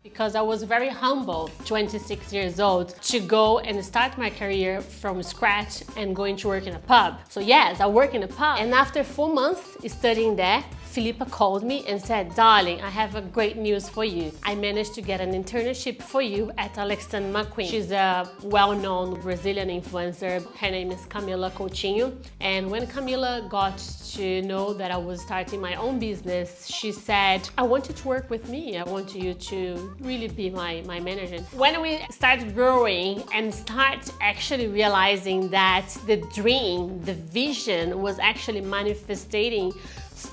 Because I was very humble, 26 years old, to go and start my career from scratch and going to work in a pub. So yes, I work in a pub. And after 4 months studying there, Philippa called me and said, "Darling, I have a great news for you. I managed to get an internship for you at Alexandre McQueen." She's a well-known Brazilian influencer. Her name is Camila Coutinho. And when Camila got to know that I was starting my own business, she said, "I want you to work with me. I want you to really be my manager." When we started growing and start actually realizing that the dream, the vision was actually manifesting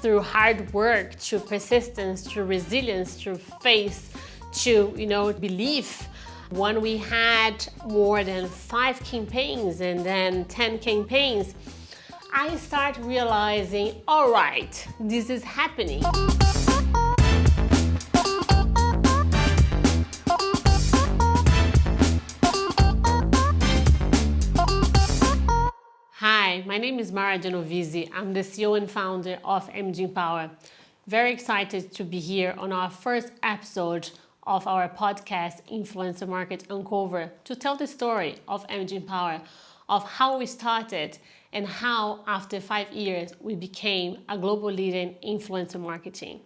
through hard work, through persistence, through resilience, through faith, to belief. When we had more than 5 campaigns and then 10 campaigns, I started realizing, all right, this is happening. Hi, my name is Maira Genovese. I'm the CEO and founder of MG Power. Very excited to be here on our first episode of our podcast, Influencer Market Uncover, to tell the story of MG Power, of how we started and how after 5 years we became a global leader in influencer marketing.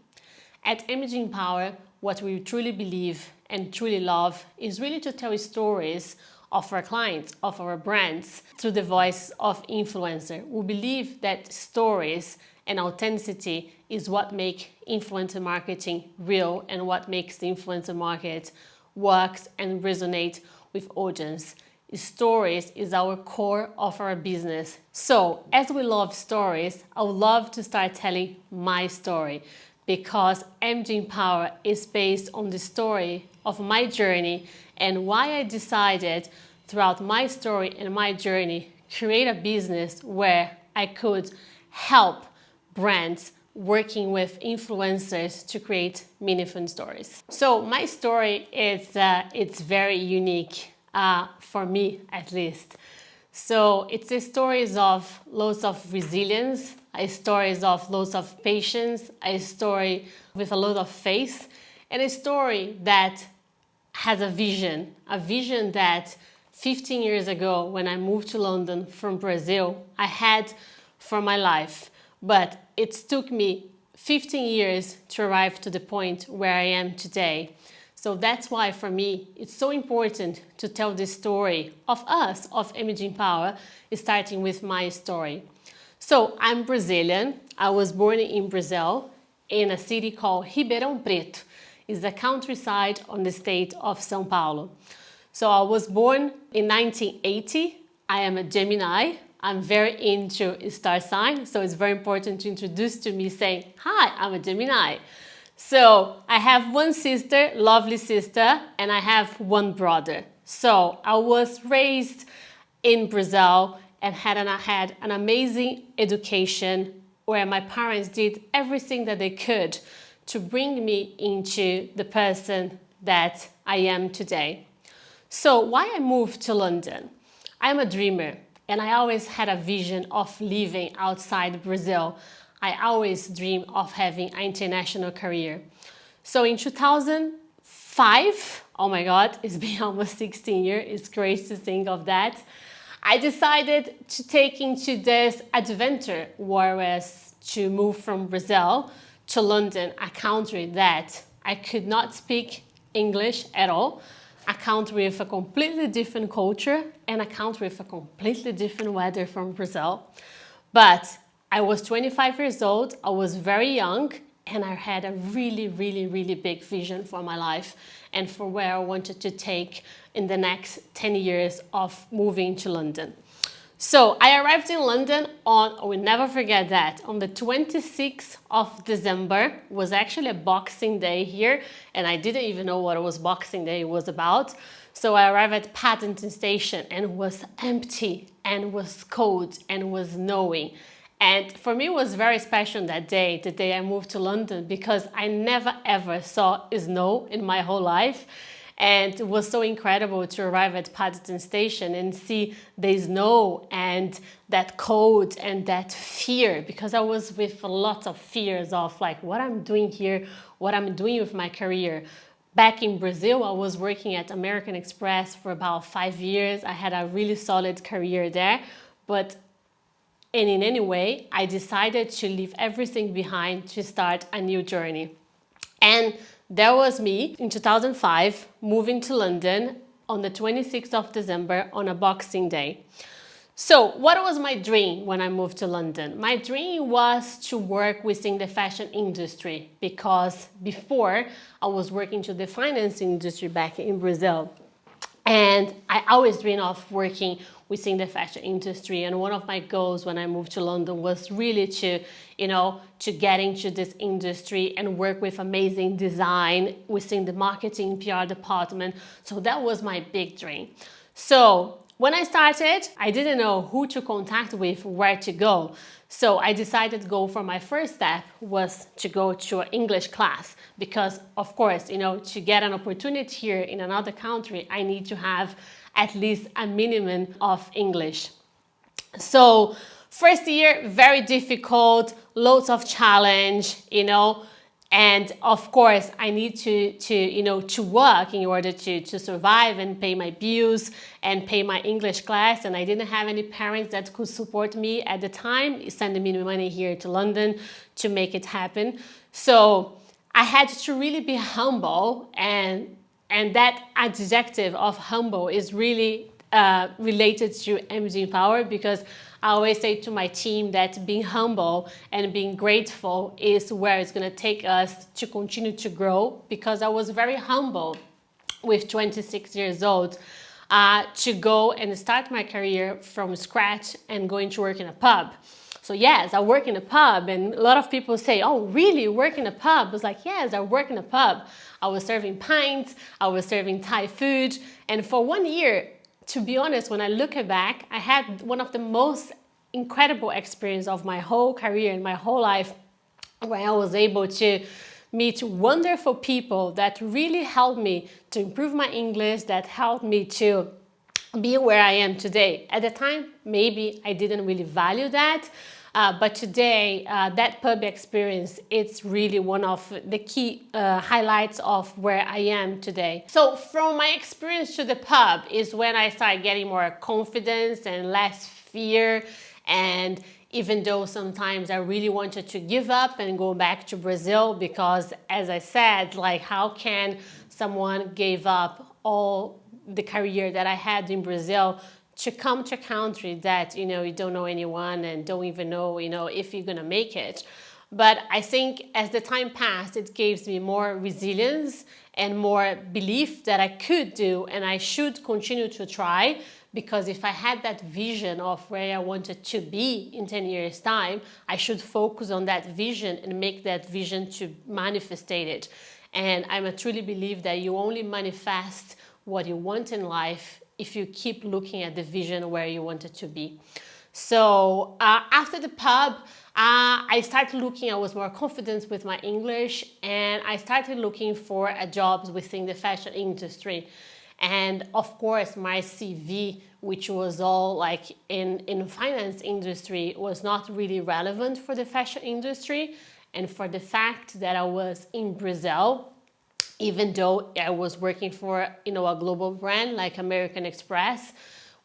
At MG Power, what we truly believe and truly love is really to tell stories of our clients, of our brands, through the voice of influencer. We believe that stories and authenticity is what make influencer marketing real and what makes the influencer market works and resonate with audience. Stories is our core of our business. So as we love stories, I would love to start telling my story, because MG Power is based on the story of my journey and why I decided throughout my story and my journey create a business where I could help brands working with influencers to create meaningful stories. So my story is it's very unique for me, at least. So it's a stories of lots of resilience, a stories of lots of patience, a story with a lot of faith, and a story that has a vision that 15 years ago, when I moved to London from Brazil, I had for my life. But it took me 15 years to arrive to the point where I am today. So that's why for me, it's so important to tell the story of us, of MG Power, starting with my story. So I'm Brazilian. I was born in Brazil, in a city called Ribeirão Preto. It's the countryside on the state of São Paulo. So I was born in 1980. I am a Gemini. I'm very into star sign, so it's very important to introduce to me saying, "Hi, I'm a Gemini." So I have one sister, lovely sister, and I have one brother. So I was raised in Brazil and had an amazing education where my parents did everything that they could to bring me into the person that I am today. So why I moved to London? I'm a dreamer and I always had a vision of living outside Brazil. I always dream of having an international career. So in 2005, oh my God, it's been almost 16 years. It's crazy to think of that. I decided to take into this adventure, whereas to move from Brazil to London, a country that I could not speak English at all, a country with a completely different culture and a country with a completely different weather from Brazil. But I was 25 years old, I was very young, and I had a really, really, really big vision for my life and for where I wanted to take in the next 10 years of moving to London. So I arrived in London on, I will never forget that, on the 26th of December. Was actually a Boxing Day here, and I didn't even know what it was Boxing Day was about. So I arrived at Paddington Station and it was empty and was cold and was snowing. And for me, it was very special that day, the day I moved to London, because I never ever saw snow in my whole life. And it was so incredible to arrive at Paddington Station and see the snow and that cold and that fear, because I was with a lot of fears of like what I'm doing here, what I'm doing with my career. Back in Brazil, I was working at American Express for about 5 years. I had a really solid career there. And in any way, I decided to leave everything behind to start a new journey. And there was me in 2005 moving to London on the 26th of December on a Boxing Day. So what was my dream when I moved to London? My dream was to work within the fashion industry, because before I was working to the finance industry back in Brazil. And I always dreamed of working within the fashion industry. And one of my goals when I moved to London was really to get into this industry and work with amazing design within the marketing PR department. So that was my big dream. So when I started, I didn't know who to contact with, where to go. So I decided to go for my first step was to go to an English class, because of course, to get an opportunity here in another country, I need to have at least a minimum of English. So first year, very difficult, loads of challenge, and of course, I need to work in order to survive and pay my bills and pay my English class. And I didn't have any parents that could support me at the time, sending me money here to London to make it happen. So I had to really be humble, and that adjective of humble is really related to MG Power, because I always say to my team that being humble and being grateful is where it's going to take us to continue to grow, because I was very humble with 26 years old to go and start my career from scratch and going to work in a pub. So yes, I work in a pub, and a lot of people say, oh, really, you work in a pub? I was like, yes, I work in a pub. I was serving pints, I was serving Thai food, and for 1 year, to be honest, when I look back, I had one of the most incredible experience of my whole career and my whole life, where I was able to meet wonderful people that really helped me to improve my English, that helped me to be where I am today. At the time, maybe I didn't really value that, but today, that pub experience, it's really one of the key highlights of where I am today. So from my experience to the pub is when I started getting more confidence and less fear. And even though sometimes I really wanted to give up and go back to Brazil, because as I said, like, how can someone give up all the career that I had in Brazil to come to a country that, you don't know anyone and don't even know, if you're gonna make it. But I think as the time passed, it gives me more resilience and more belief that I could do, and I should continue to try, because if I had that vision of where I wanted to be in 10 years' time, I should focus on that vision and make that vision to manifest it. And I truly believe that you only manifest what you want in life if you keep looking at the vision where you want it to be. So after the pub, I started looking, I was more confident with my English, and I started looking for jobs within the fashion industry. And of course, my CV, which was all like in finance industry, was not really relevant for the fashion industry. And for the fact that I was in Brazil, even though I was working for, a global brand like American Express,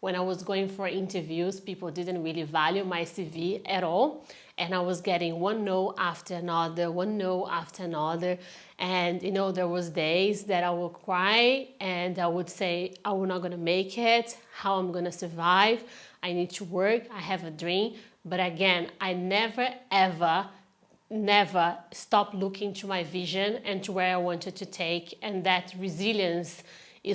when I was going for interviews, people didn't really value my CV at all. And I was getting one no after another, one no after another. And, there was days that I would cry and I would say, I'm not going to make it, how I'm going to survive. I need to work, I have a dream. But again, I never stopped looking to my vision and to where I wanted to take, and that resilience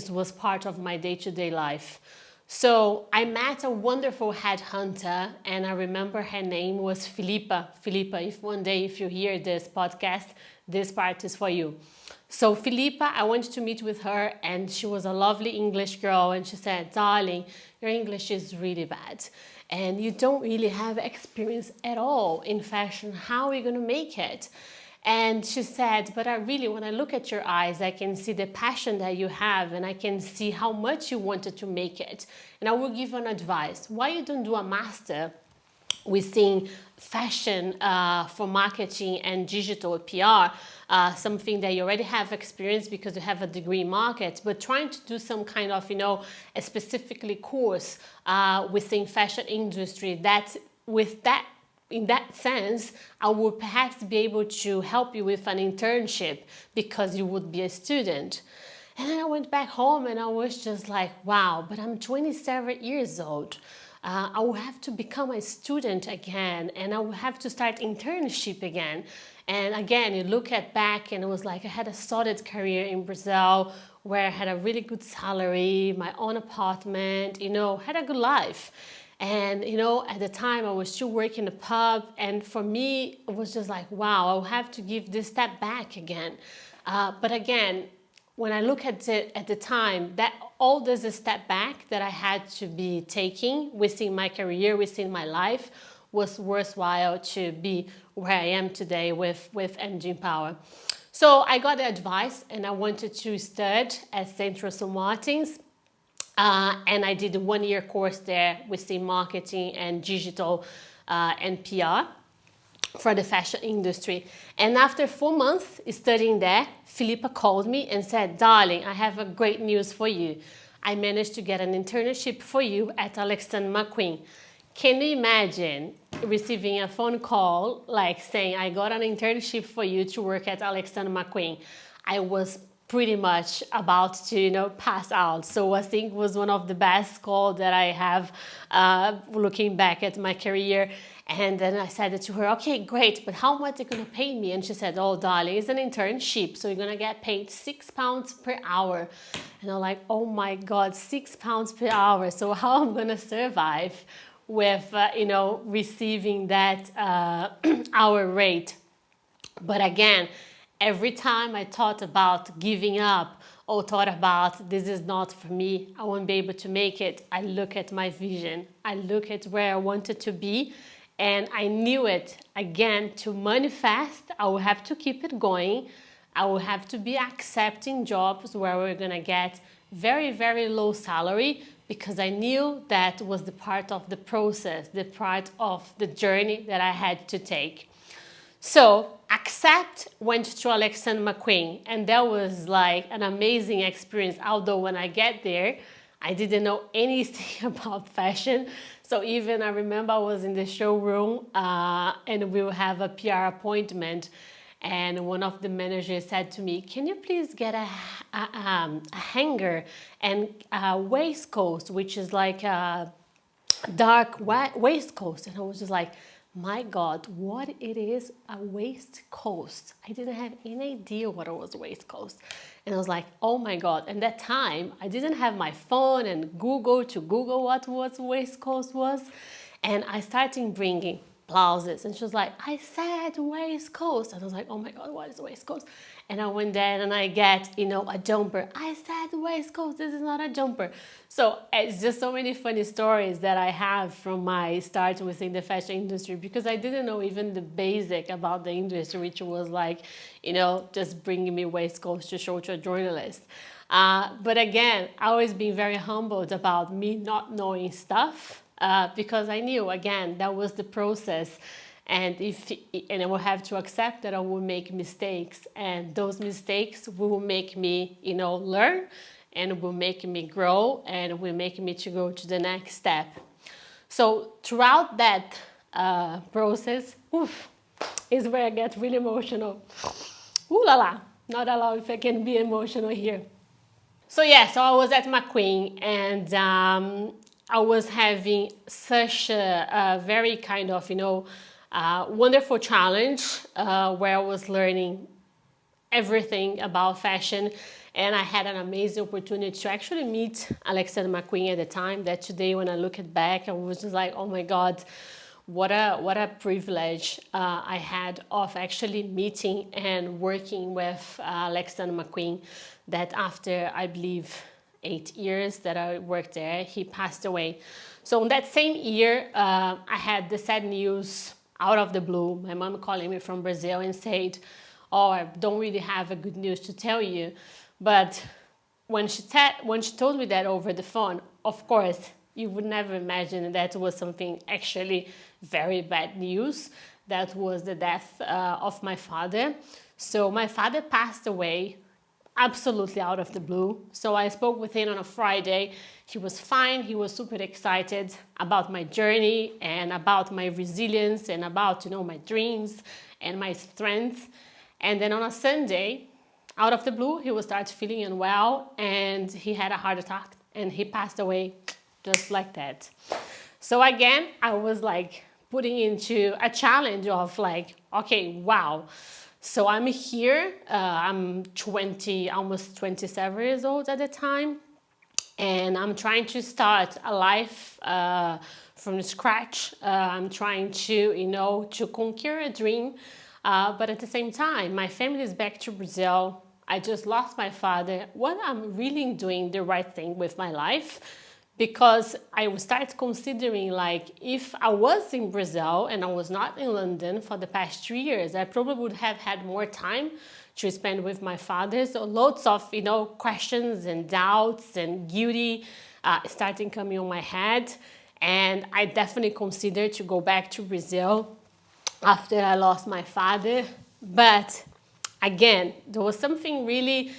was part of my day-to-day life. So I met a wonderful headhunter, and I remember her name was Filipa. Filipa, if one day if you hear this podcast, this part is for you. So Filipa, I wanted to meet with her, and she was a lovely English girl, and she said, darling, your English is really bad, and you don't really have experience at all in fashion. How are you going to make it? And she said, but when I look at your eyes, I can see the passion that you have, and I can see how much you wanted to make it. And I will give you an advice. Why you don't do a master we're seeing fashion for marketing and digital PR, something that you already have experience because you have a degree in market, but trying to do some kind of, a specifically course within fashion industry that with that, in that sense, I would perhaps be able to help you with an internship because you would be a student. And then I went back home and I was just like, wow, but I'm 27 years old. I will have to become a student again and I will have to start internship again. And again, you look at back and it was like I had a solid career in Brazil where I had a really good salary, my own apartment, had a good life. And, at the time I was still working in a pub. And for me, it was just like, wow, I'll have to give this step back again. But again, when I look at it at the time, that all this a step back that I had to be taking within my career, within my life, was worthwhile to be where I am today with MG Power. So I got the advice and I wanted to study at Central St. Martin's. And I did a 1-year course there within marketing and digital and PR for the fashion industry. And after 4 months studying there, Philippa called me and said, darling, I have a great news for you. I managed to get an internship for you at Alexander McQueen. Can you imagine receiving a phone call like saying, I got an internship for you to work at Alexander McQueen? I was pretty much about to, pass out. So I think it was one of the best calls that I have looking back at my career. And then I said to her, okay, great, but how much are you going to pay me? And she said, oh, darling, it's an internship, so you're going to get paid £6 per hour. And I'm like, oh my God, £6 per hour. So how I'm going to survive with, receiving that hour rate? But again, every time I thought about giving up or thought about this is not for me, I won't be able to make it, I look at my vision. I look at where I wanted to be. And I knew it, again, to manifest, I will have to keep it going. I will have to be accepting jobs where we're going to get very, very low salary because I knew that was the part of the process, the part of the journey that I had to take. So accept went to Alexander McQueen and that was like an amazing experience. Although when I get there, I didn't know anything about fashion. So even I remember I was in the showroom and we will have a PR appointment. And one of the managers said to me, can you please get a hanger and a waistcoat, which is like a dark waistcoat. And I was just like, my God, what it is a waistcoat? I didn't have any idea what it was a waistcoat. And I was like, oh my God. And that time I didn't have my phone and Google what waistcoat was. And I started bringing blouses and she was like, I said waistcoat. And I was like, oh my God, what is a waistcoat? And I went there and I get, a jumper. I said waistcoat, this is not a jumper. So it's just so many funny stories that I have from my start within the fashion industry because I didn't know even the basic about the industry, which was like, just bringing me waistcoats to show to a journalist. But again, I always been very humbled about me not knowing stuff because I knew, again, that was the process. And I will have to accept that I will make mistakes, and those mistakes will make me, learn, and will make me grow, and will make me to go to the next step. So throughout that process, is where I get really emotional. Ooh la la! Not allowed if I can be emotional here. So I was at McQueen, and I was having such a very kind of, wonderful challenge where I was learning everything about fashion, and I had an amazing opportunity to actually meet Alexander McQueen at the time. That today, when I look at back, I was just like, oh my God, what a privilege I had of actually meeting and working with Alexander McQueen. That after, I believe, 8 years that I worked there, he passed away. So in that same year, I had the sad news out of the blue. My mom calling me from Brazil and said, oh, I don't really have a good news to tell you. But when she told me that over the phone, of course, you would never imagine that was something actually very bad news. That was the death of my father. So my father passed away absolutely out of the blue. So I spoke with him on a Friday. He was fine. He was super excited about my journey and about my resilience and about, my dreams and my strength. And then on a Sunday, out of the blue, he would start feeling unwell and he had a heart attack and he passed away just like that. So again, I was like putting into a challenge of like, okay, wow. So I'm here, I'm 20, almost 27 years old at the time, and I'm trying to start a life from scratch. I'm trying to, to conquer a dream, but at the same time, my family is back to Brazil. I just lost my father. What I'm really doing the right thing with my life, because I would start considering like if I was in Brazil and I was not in London for the past 3 years, I probably would have had more time to spend with my father. So lots of, questions and doubts and guilty starting coming on my head. And I definitely considered to go back to Brazil after I lost my father. But again, there was something really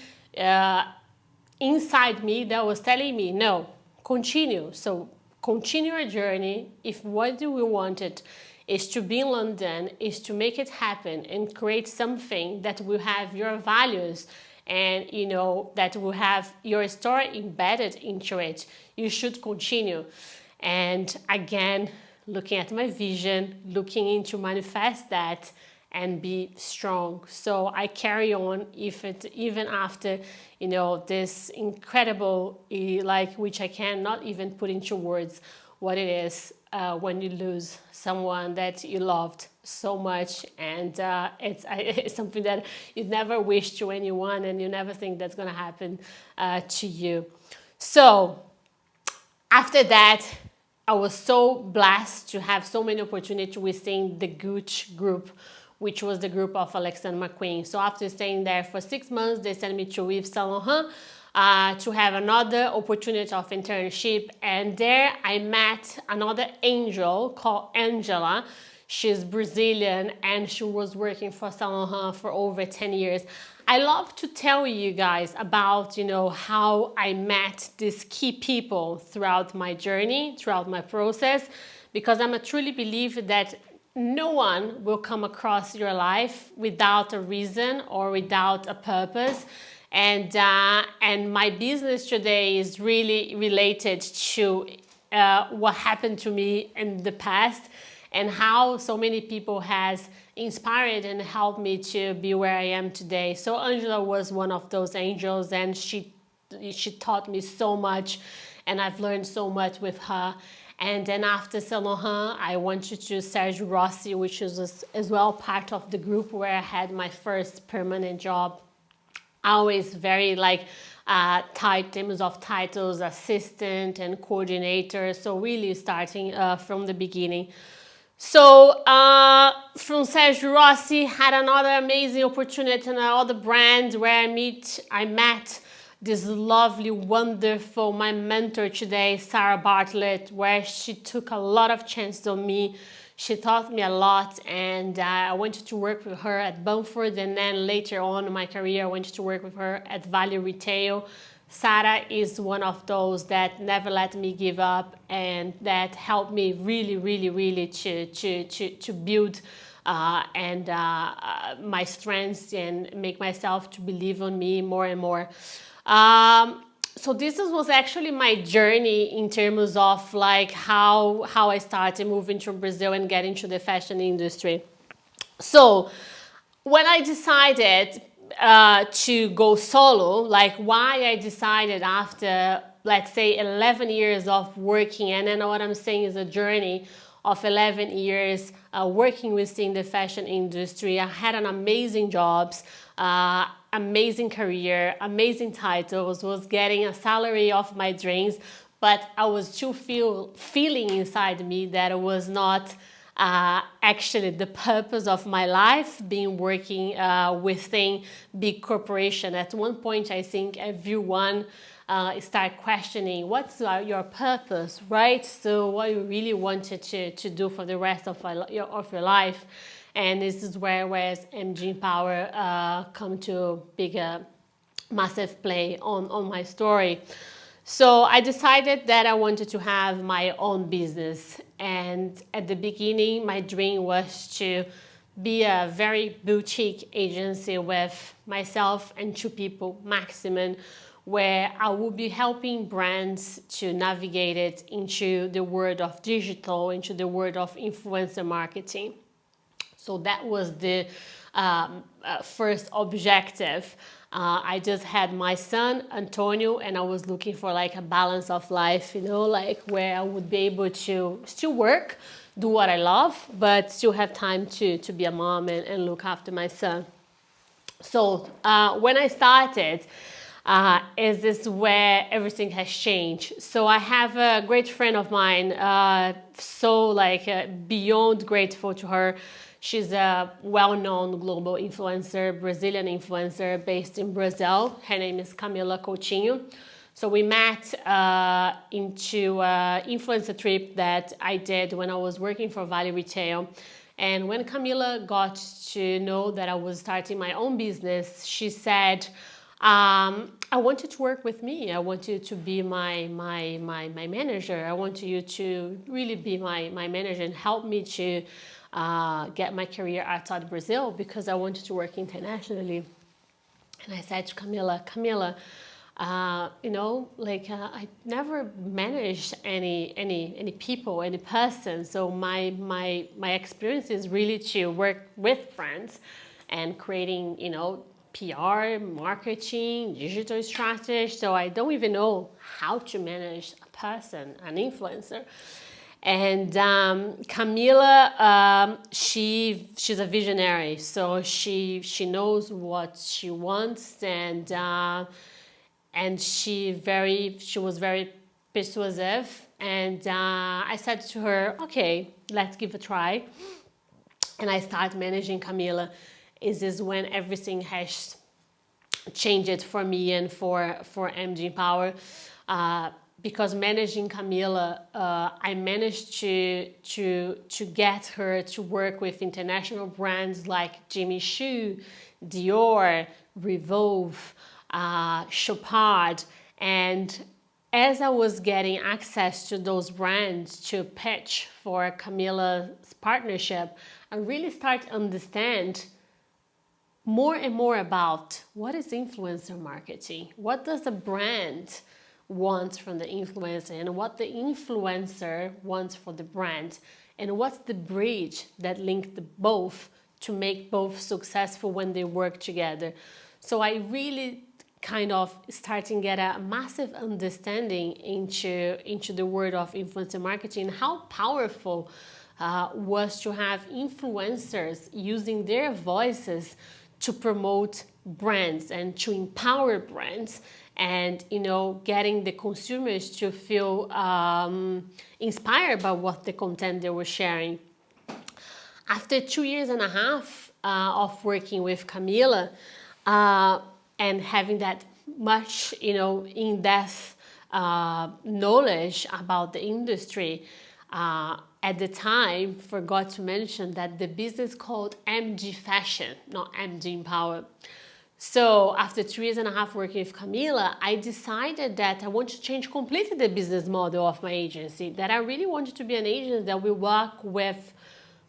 inside me that was telling me, no, continue. So continue your journey. If what we wanted is to be in London, is to make it happen and create something that will have your values and that will have your story embedded into it, you should continue. And again, looking at my vision, looking into manifest that and be strong. So I carry on even after, this incredible, which I cannot even put into words what it is when you lose someone that you loved so much. And it's something that you never wish to anyone and you never think that's going to happen to you. So after that, I was so blessed to have so many opportunities within the Gooch group, which was the group of Alexander McQueen. So after staying there for 6 months, they sent me to Yves Saint Laurent to have another opportunity of internship. And there I met another angel called Angela. She's Brazilian and she was working for Saint Laurent for over 10 years. I love to tell you guys about, how I met these key people throughout my journey, throughout my process, because I'm a truly believer that no one will come across your life without a reason or without a purpose. And my business today is really related to what happened to me in the past and how so many people has inspired and helped me to be where I am today. So Angela was one of those angels and she taught me so much and I've learned so much with her. And then after Saint Laurent, I went to Sergio Rossi, which was as well part of the group where I had my first permanent job. Always very tight in terms of titles, assistant and coordinator. So really starting from the beginning. So from Sergio Rossi, had another amazing opportunity in another brand where I met this lovely, wonderful, my mentor today, Sarah Bartlett, where she took a lot of chances on me. She taught me a lot and I went to work with her at Bamford, and then later on in my career I went to work with her at Value Retail. Sarah is one of those that never let me give up and that helped me really, really, really to build my strengths and make myself to believe on me more and more. So this was actually my journey in terms of how I started moving to Brazil and getting into the fashion industry. So when I decided to go solo, why I decided after, let's say, 11 years of working, and then what I'm saying is a journey of 11 years working within the fashion industry. I had an amazing jobs, amazing career, amazing titles, was getting a salary of my dreams, but I was still feeling inside me that it was not actually the purpose of my life, being working within big corporation. At one point, I think everyone start questioning what's your purpose, right? So what you really wanted to do for the rest of your life. And this is whereas MG Power come to bigger, massive play on my story. So I decided that I wanted to have my own business. And at the beginning, my dream was to be a very boutique agency with myself and 2 people maximum, where I would be helping brands to navigate it into the world of digital, into the world of influencer marketing. So that was the first objective. I just had my son, Antonio, and I was looking for like a balance of life, like where I would be able to still work, do what I love, but still have time to be a mom and look after my son. So when I started, is this where everything has changed. So I have a great friend of mine, beyond grateful to her. She's a well-known global influencer, Brazilian influencer based in Brazil. Her name is Camila Coutinho. So we met into an influencer trip that I did when I was working for Vale Retail. And when Camila got to know that I was starting my own business, she said, I want you to work with me. I want you to be my manager. I want you to really be my manager and help me to get my career outside Brazil, because I wanted to work internationally. And I said to Camila, I never managed any people, any person. So my experience is really to work with brands and creating, PR, marketing, digital strategy. So I don't even know how to manage a person, an influencer. And Camila, she's a visionary, so she knows what she wants, and she was very persuasive. And I said to her, okay, let's give a try. And I started managing Camila. This is when everything has changed for me and for MG Power. Because managing Camila, I managed to get her to work with international brands like Jimmy Choo, Dior, Revolve, Chopard. And as I was getting access to those brands to pitch for Camila's partnership, I really started to understand more and more about what is influencer marketing, what does the brand wants from the influencer, and what the influencer wants for the brand, and what's the bridge that linked both to make both successful when they work together. So I really kind of starting to get a massive understanding into the world of influencer marketing, how powerful was to have influencers using their voices to promote brands and to empower brands, and getting the consumers to feel inspired by what the content they were sharing. After 2.5 years of working with Camila and having that much in-depth knowledge about the industry, at the time forgot to mention that the business called MG Fashion, not MG Power. So after 3.5 years working with Camila, I decided that I want to change completely the business model of my agency, that I really wanted to be an agency that will work with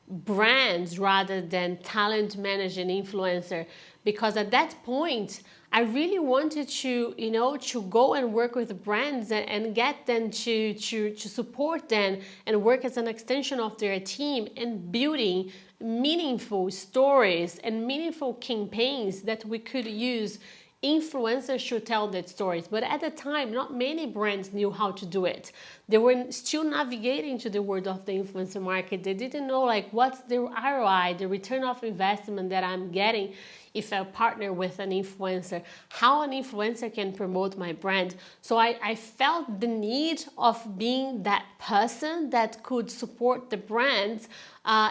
brands rather than talent managing influencer. Because at that point, I really wanted to, to go and work with brands and get them to support them and work as an extension of their team and building meaningful stories and meaningful campaigns that we could use influencers should tell their stories. But at the time, not many brands knew how to do it. They were still navigating to the world of the influencer market. They didn't know like what's the ROI, the return of investment that I'm getting if I partner with an influencer, how an influencer can promote my brand. So I felt the need of being that person that could support the brands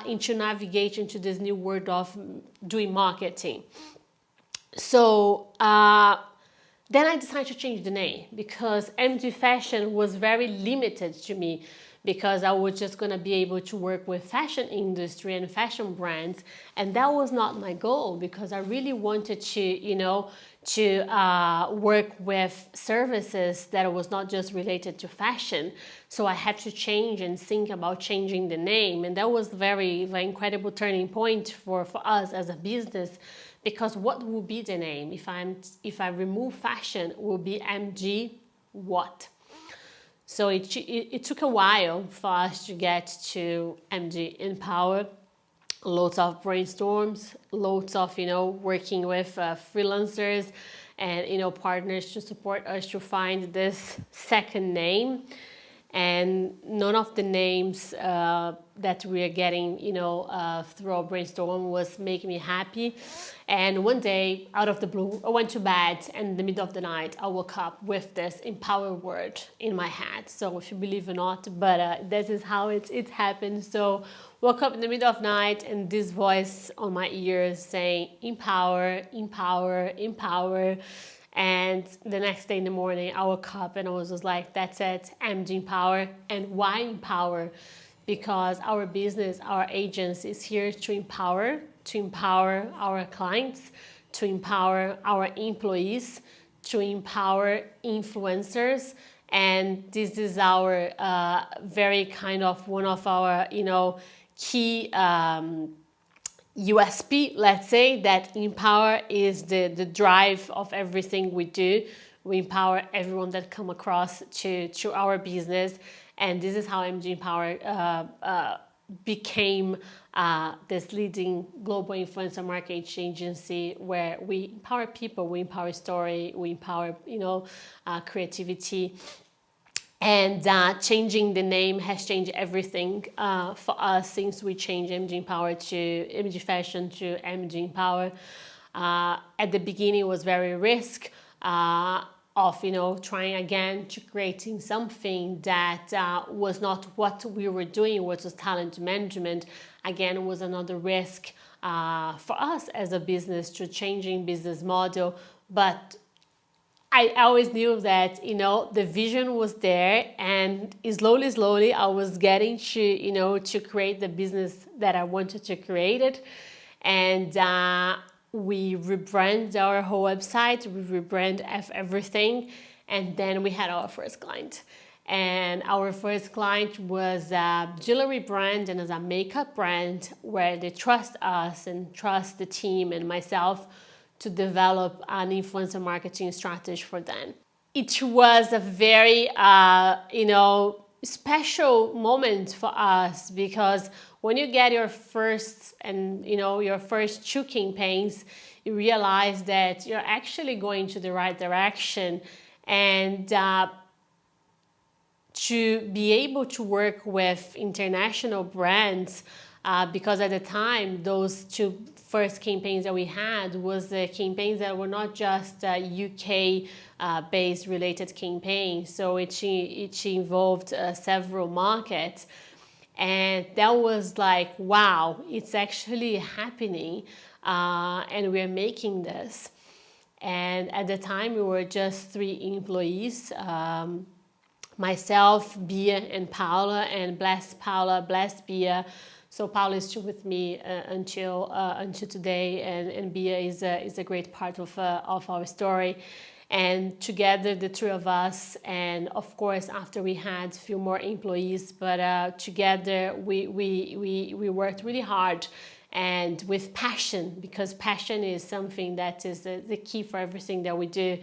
into navigation to this new world of doing marketing. So then I decided to change the name because MG Fashion was very limited to me, because I was just going to be able to work with fashion industry and fashion brands. And that was not my goal, because I really wanted to work with services that was not just related to fashion. So I had to change and think about changing the name. And that was very, very incredible turning point for us as a business, because what will be the name? If I remove fashion, it will be MG what? So it took a while for us to get to MG Empower. Lots of brainstorms, lots of working with freelancers and partners to support us to find this second name. And none of the names that we are getting, through our brainstorm was making me happy. And one day, out of the blue, I went to bed, and in the middle of the night, I woke up with this empower word in my head. So if you believe or not, but this is how it happened. So woke up in the middle of the night, and this voice on my ears saying, empower, empower, empower. And the next day in the morning, I woke up and I was just like, that's it, MG Empower. And why empower? Because our business, our agency is here to empower our clients, to empower our employees, to empower influencers. And this is our very kind of one of our, key USP, let's say, that empower is the drive of everything we do. We empower everyone that come across to our business, and this is how MG Empower became this leading global influencer marketing agency, where we empower people, we empower story, we empower creativity. And changing the name has changed everything for us since we changed MG Empower to MG Fashion to MG Empower. At the beginning, it was very risk of trying again to creating something that was not what we were doing, which was talent management. Again, it was another risk for us as a business to changing business model, but I always knew that, the vision was there, and slowly I was getting to create the business that I wanted to create it. And we rebrand our whole website, we rebrand everything. And then we had our first client. And our first client was a jewelry brand and as a makeup brand, where they trust us and trust the team and myself to develop an influencer marketing strategy for them. It was a very, special moment for us, because when you get your first your first 2 campaigns, you realize that you're actually going to the right direction. And to be able to work with international brands, because at the time, those 2 first campaigns that we had was the campaigns that were not just UK based related campaigns. So it involved several markets. And that was like, wow, it's actually happening. And we're making this. And at the time, we were just 3 employees. Myself, Bia, and Paula, and bless Paula, bless Bia. So Paula is still with me until today, and Bia is a great part of our story. And together, the 3 of us, and of course, after we had a few more employees, but together we worked really hard and with passion, because passion is something that is the key for everything that we do.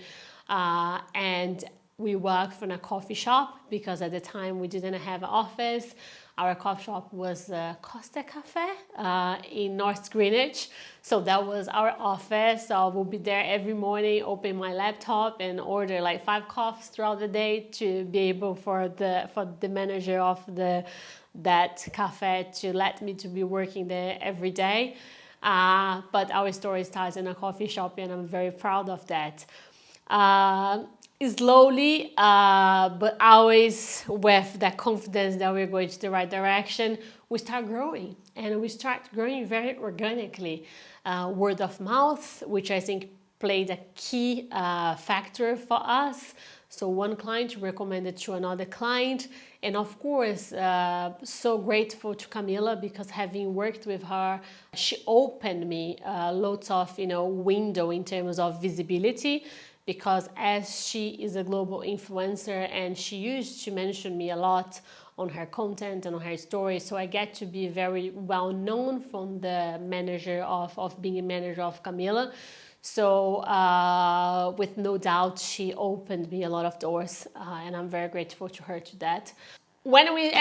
And we worked from a coffee shop because at the time we didn't have an office. Our coffee shop was Costa Cafe in North Greenwich. So that was our office. So I will be there every morning, open my laptop and order like 5 coffees throughout the day to be able for the manager of that cafe to let me to be working there every day. But our story starts in a coffee shop and I'm very proud of that. Slowly, but always with that confidence that we're going to the right direction, we start growing, and we start growing very organically. Word of mouth, which I think played a key factor for us. So one client recommended to another client, and of course, so grateful to Camila because having worked with her, she opened me lots of window in terms of visibility. Because as she is a global influencer and she used to mention me a lot on her content and on her stories, so I get to be very well known from the manager of being a manager of Camila. So with no doubt, she opened me a lot of doors, and I'm very grateful to her to that. When we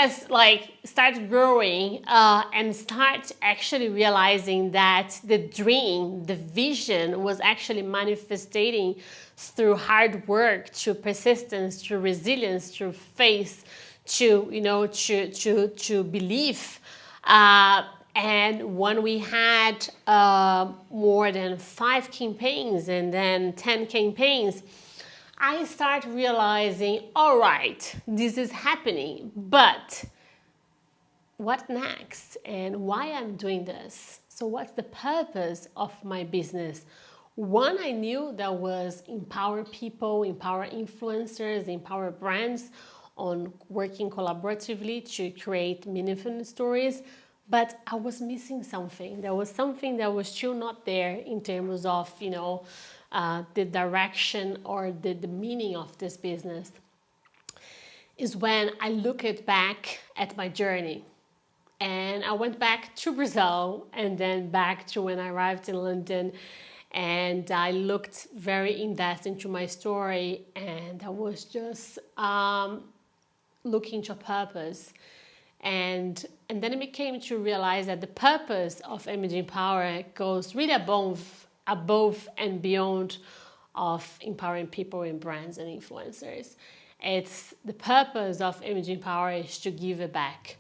start growing and start actually realizing that the dream, the vision was actually manifesting through hard work, through persistence, through resilience, through faith, to belief. And when we had more than 5 campaigns and then 10 campaigns, I start realizing, all right, this is happening, but what next and why I'm doing this? So what's the purpose of my business? One, I knew that was empower people, empower influencers, empower brands on working collaboratively to create meaningful stories. But I was missing something. There was something that was still not there in terms of, the direction or the meaning of this business. Is when I looked back at my journey. And I went back to Brazil and then back to when I arrived in London. And I looked very in depth into my story, and I was just looking to a purpose. And then it became to realize that the purpose of Imaging Power goes really above and beyond of empowering people and brands and influencers. It's the purpose of Imaging Power is to give it back.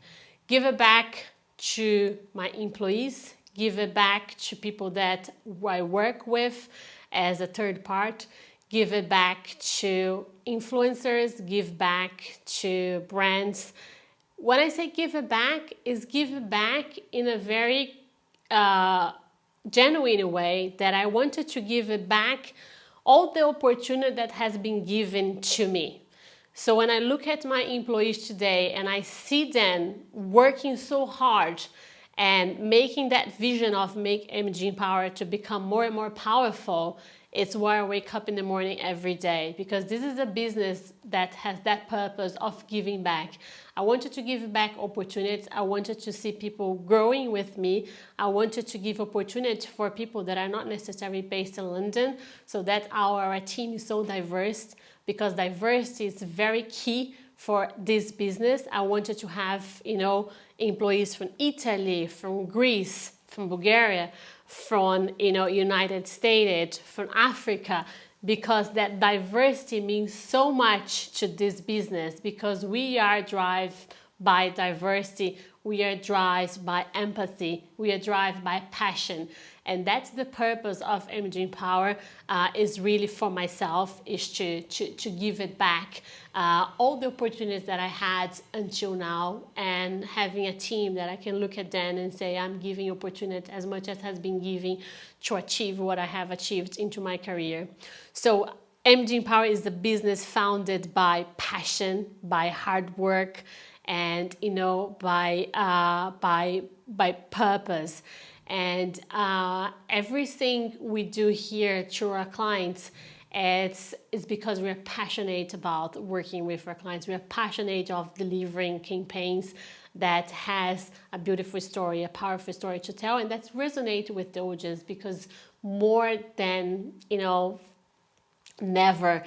Give it back to my employees, give it back to people that I work with as a third part, give it back to influencers, give back to brands. When I say give it back, is give it back in a very genuine way that I wanted to give it back all the opportunity that has been given to me. So when I look at my employees today and I see them working so hard and making that vision of Make Imaging Power to become more and more powerful, it's why I wake up in the morning every day, because this is a business that has that purpose of giving back. I wanted to give back opportunities. I wanted to see people growing with me. I wanted to give opportunity for people that are not necessarily based in London, so that our team is so diverse, because diversity is very key for this business. I wanted to have, employees from Italy, from Greece, from Bulgaria, from, United States, from Africa, because that diversity means so much to this business, because we are driven by diversity, we are driven by empathy, we are driven by passion. And that's the purpose of Imaging Power, is really for myself, is to give it back. All the opportunities that I had until now, and having a team that I can look at them and say, I'm giving opportunity as much as has been given to achieve what I have achieved into my career. So Imaging Power is a business founded by passion, by hard work, and by purpose. And everything we do here to our clients, it's because we're passionate about working with our clients. We're passionate of delivering campaigns that has a beautiful story, a powerful story to tell, and that's resonate with the audience, because more than never.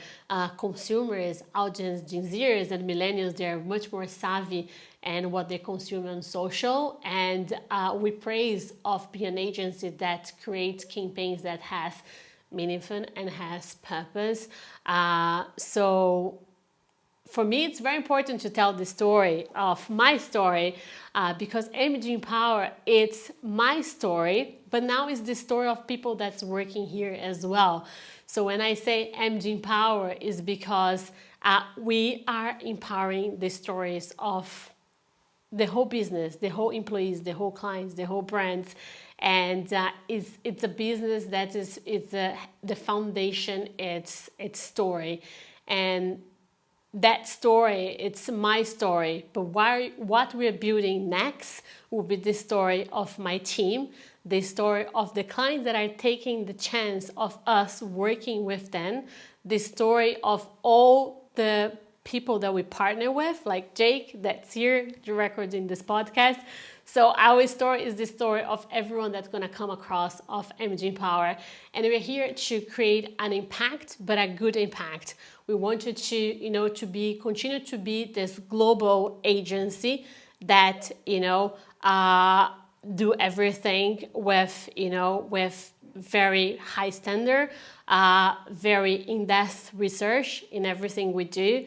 Consumers, audience, Gen Zers and millennials, they're much more savvy and what they consume on social. And we praise of being an agency that creates campaigns that has meaningful and has purpose. So for me, it's very important to tell the story of my story because MG Power, it's my story, but now it's the story of people that's working here as well. So when I say MG Power, is because we are empowering the stories of the whole business, the whole employees, the whole clients, the whole brands, and it's a business that is the foundation. It's story, and that story, it's my story. But what we're building next will be the story of my team, the story of the clients that are taking the chance of us working with them, the story of all the people that we partner with, like Jake, that's here recording this podcast. So our story is the story of everyone that's going to come across of MG Power. And we're here to create an impact, but a good impact. We wanted to, continue to be this global agency that, do everything with, with very high standard, very in-depth research in everything we do.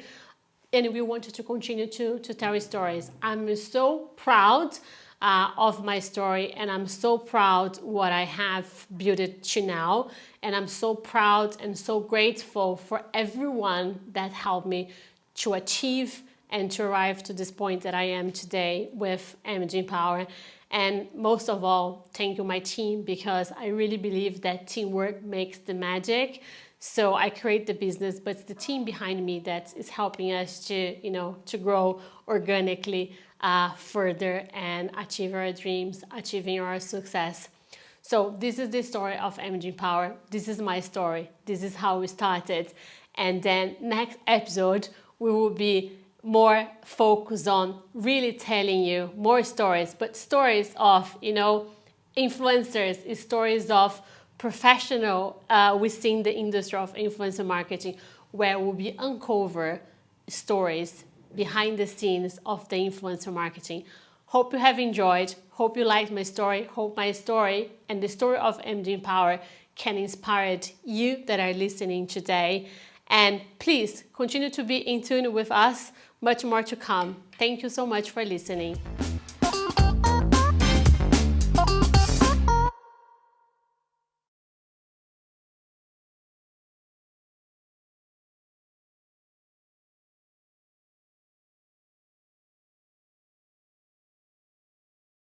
And we wanted to continue to tell stories. I'm so proud of my story, and I'm so proud what I have built it to now. And I'm so proud and so grateful for everyone that helped me to achieve and to arrive to this point that I am today with MG Power. And most of all, thank you, my team, because I really believe that teamwork makes the magic. So I create the business, but it's the team behind me that is helping us to grow organically further and achieve our dreams, achieving our success. So this is the story of MG Power. This is my story. This is how we started. And then next episode, we will be more focused on really telling you more stories, but stories of, influencers, stories of professional within the industry of influencer marketing, where we'll be uncover stories behind the scenes of the influencer marketing. Hope you have enjoyed. Hope you liked my story. Hope my story and the story of MG Power can inspire you that are listening today. And please continue to be in tune with us. Much more to come. Thank you so much for listening.